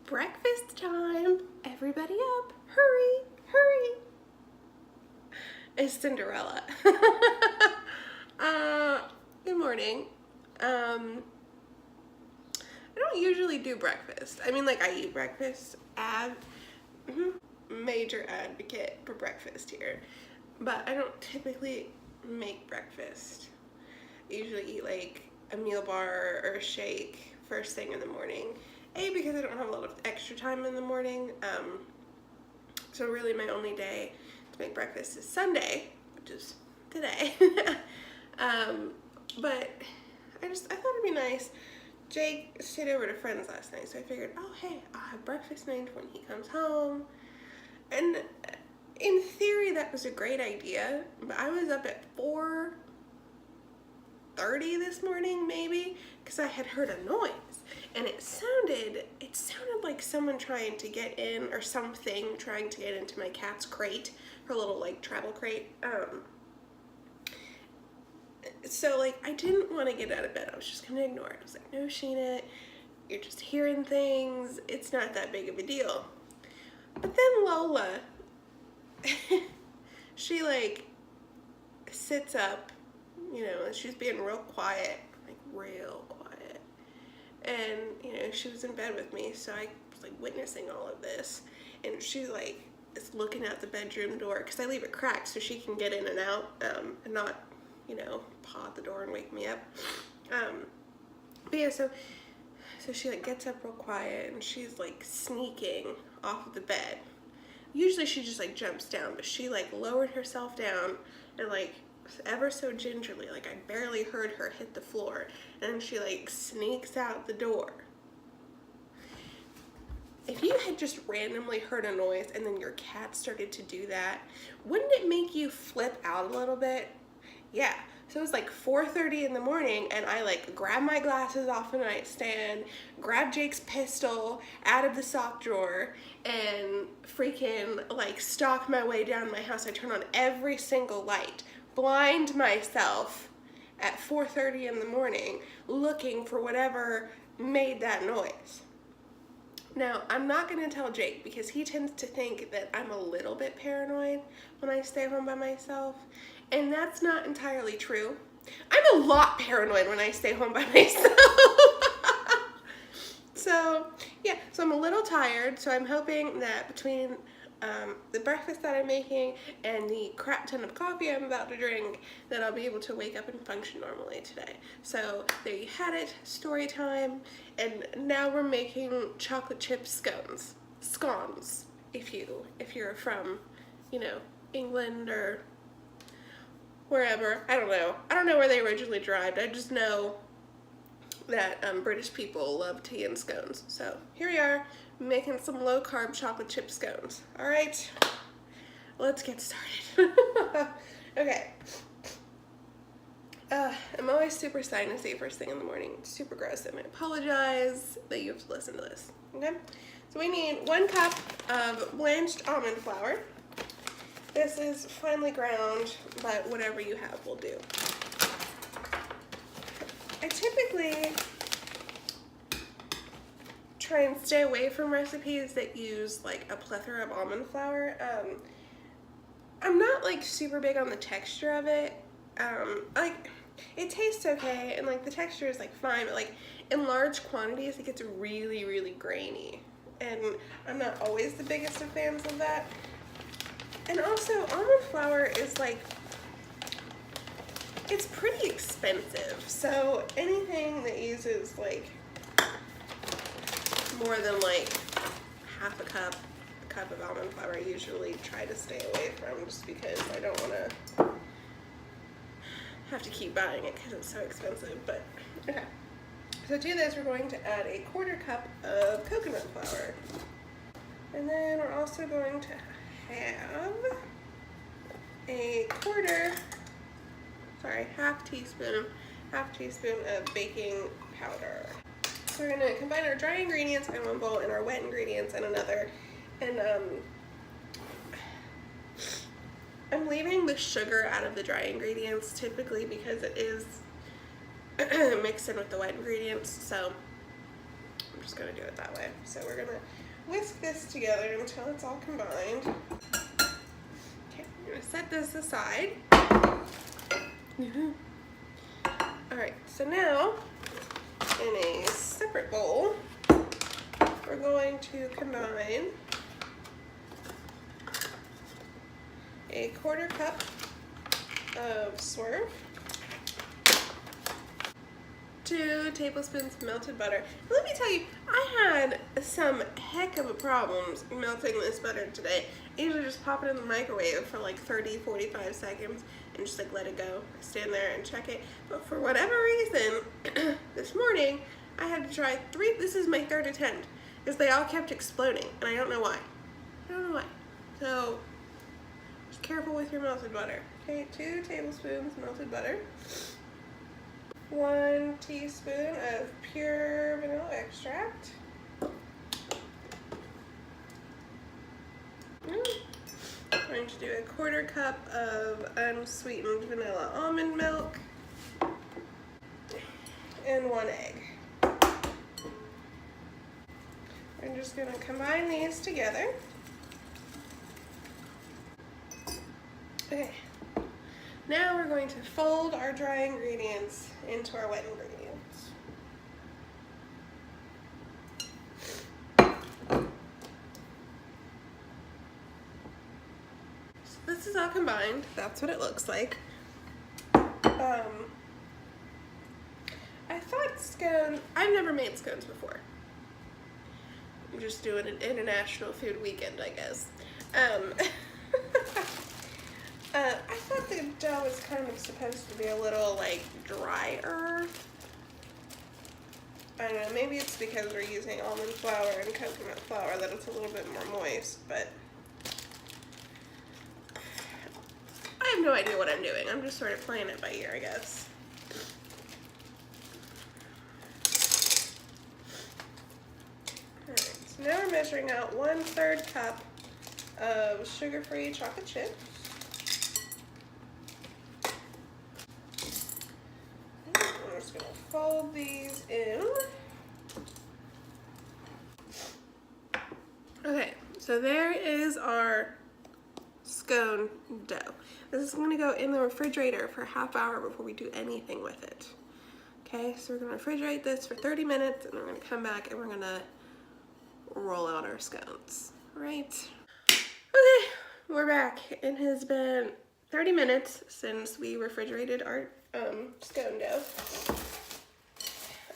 Breakfast time. Everybody up. Hurry, hurry. It's Cinderella. Good morning. I don't usually do breakfast. I mean, like, I eat breakfast. Major advocate for breakfast here. But I don't typically make breakfast. I usually eat like a meal bar or a shake first thing in the morning. Because I don't have a lot of extra time in the morning. So really my only day to make breakfast is Sunday, which is today. But I thought it'd be nice. Jake stayed over at a friend's last night, so I figured, oh hey, I'll have breakfast made when he comes home. And in theory that was a great idea, but I was up at 4:30 this morning maybe, because I had heard a noise. And it sounded like someone trying to get in, or something trying to get into my cat's crate, her little like travel crate. So like I didn't want to get out of bed. I was just gonna ignore it. I was like, no, Sheena, you're just hearing things. It's not that big of a deal. But then Lola, she like sits up, and she's being real quiet, like real quiet. And, she was in bed with me, so I was, like, witnessing all of this. And she, like, is looking out the bedroom door, because I leave it cracked so she can get in and out, and not, paw at the door and wake me up. But yeah, so she, like, gets up real quiet, and she's, like, sneaking off of the bed. Usually she just, like, jumps down, but she, like, lowered herself down and, like, ever so gingerly, like I barely heard her hit the floor, and she like sneaks out the door. If you had just randomly heard a noise and then your cat started to do that, wouldn't it make you flip out a little bit? Yeah. So it was like 4:30 in the morning, and I like grabbed my glasses off the nightstand, grabbed Jake's pistol out of the sock drawer, and freaking like stalked my way down my house. I turned on every single light, blind myself at 4:30 in the morning looking for whatever made that noise. Now, I'm not going to tell Jake, because he tends to think that I'm a little bit paranoid when I stay home by myself, and that's not entirely true. I'm a lot paranoid when I stay home by myself. So I'm a little tired, so I'm hoping that between the breakfast that I'm making and the crap ton of coffee I'm about to drink, that I'll be able to wake up and function normally today. So there you had it, story time, and now we're making chocolate chip scones. Scones, if you're from, England or wherever. I don't know where they originally derived. I just know that British people love tea and scones. So here we are, making some low-carb chocolate chip scones. All right, let's get started. Okay. I'm always super sinusy first thing in the morning. It's super gross, and I apologize that you have to listen to this. Okay, so we need 1 cup of blanched almond flour. This is finely ground, but whatever you have will do. I typically try and stay away from recipes that use like a plethora of almond flour. I'm not like super big on the texture of it. Like it tastes okay, and like the texture is like fine, but like in large quantities it gets really, really grainy, and I'm not always the biggest of fans of that. And also almond flour is like, it's pretty expensive, so anything that uses like more than like half a cup of almond flour, I usually try to stay away from, just because I don't want to have to keep buying it because it's so expensive. But okay, so to this we're going to add a 1/4 cup of coconut flour, and then we're also going to have a half teaspoon of baking powder. So we're gonna combine our dry ingredients in one bowl and our wet ingredients in another. And I'm leaving the sugar out of the dry ingredients typically because it is mixed in with the wet ingredients. So I'm just gonna do it that way. So we're gonna whisk this together until it's all combined. Okay, I'm gonna set this aside. All right, so now in a separate bowl, we're going to combine a 1/4 cup of swerve, 2 tablespoons of melted butter. Let me tell you, I had some heck of a problems melting this butter today. I usually just pop it in the microwave for like 30-45 seconds and just like let it go. I stand there and check it. But for whatever reason, this morning, I had to try 3, this is my 3rd attempt, because they all kept exploding, and I don't know why. I don't know why. So, just careful with your melted butter. Okay, 2 tablespoons melted butter. 1 teaspoon of pure vanilla extract. I'm going to do a 1/4 cup of unsweetened vanilla almond milk. And 1 egg. I'm just going to combine these together. Okay. Now we're going to fold our dry ingredients into our wet ingredients. So this is all combined. That's what it looks like. I thought scones, I've never made scones before. I'm just doing an international food weekend, I guess. I thought the dough was kind of supposed to be a little like drier. I don't know, maybe it's because we're using almond flour and coconut flour that it's a little bit more moist, but I have no idea what I'm doing. I'm just sort of playing it by ear, I guess. Alright, so now we're measuring out 1/3 cup of sugar-free chocolate chips. I'm just going to fold these in. Okay, so there is our scone dough. This is going to go in the refrigerator for a ½ hour before we do anything with it. Okay, so we're going to refrigerate this for 30 minutes and we're going to come back and we're going to roll out our scones. Right? Okay, we're back. It has been 30 minutes since we refrigerated our scone dough.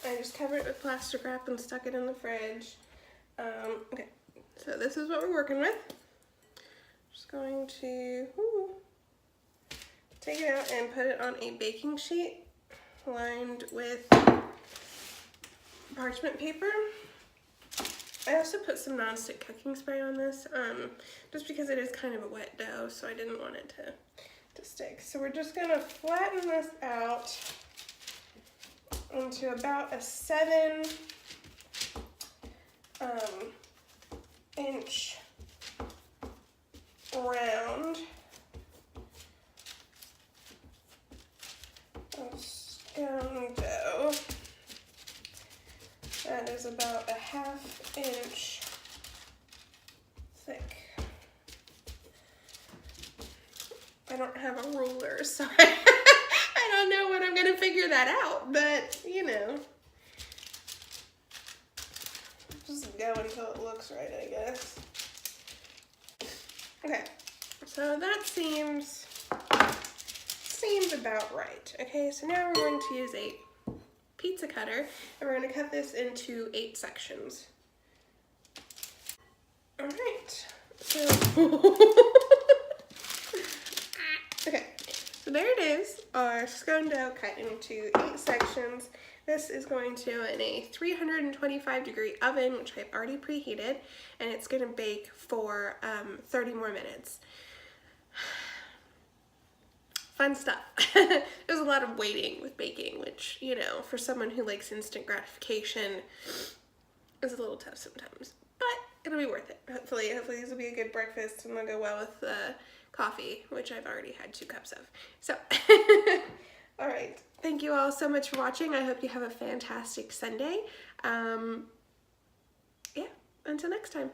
I just covered it with plastic wrap and stuck it in the fridge. Okay, so this is what we're working with. Just going to take it out and put it on a baking sheet lined with parchment paper. I also put some nonstick cooking spray on this, just because it is kind of a wet dough, so I didn't want it to stick. So we're just gonna flatten this out into about a 7 inch round of scone dough. That is about a ½ inch thick. I don't have a ruler, so I don't know when I'm gonna figure that out, but you know, just go until it looks right, I guess. Okay, so that seems about right. Okay, so now we're going to use a pizza cutter and we're going to cut this into 8 sections. All right, so okay, so there it is, our scone dough cut into 8 sections. This is going to in a 325-degree oven, which I've already preheated, and it's going to bake for 30 more minutes. Fun stuff. There's a lot of waiting with baking, which, you know, for someone who likes instant gratification is a little tough sometimes, but it'll be worth it. Hopefully these will be a good breakfast and they'll go well with coffee, which I've already had 2 cups of. So, all right. Thank you all so much for watching. I hope you have a fantastic Sunday. until next time.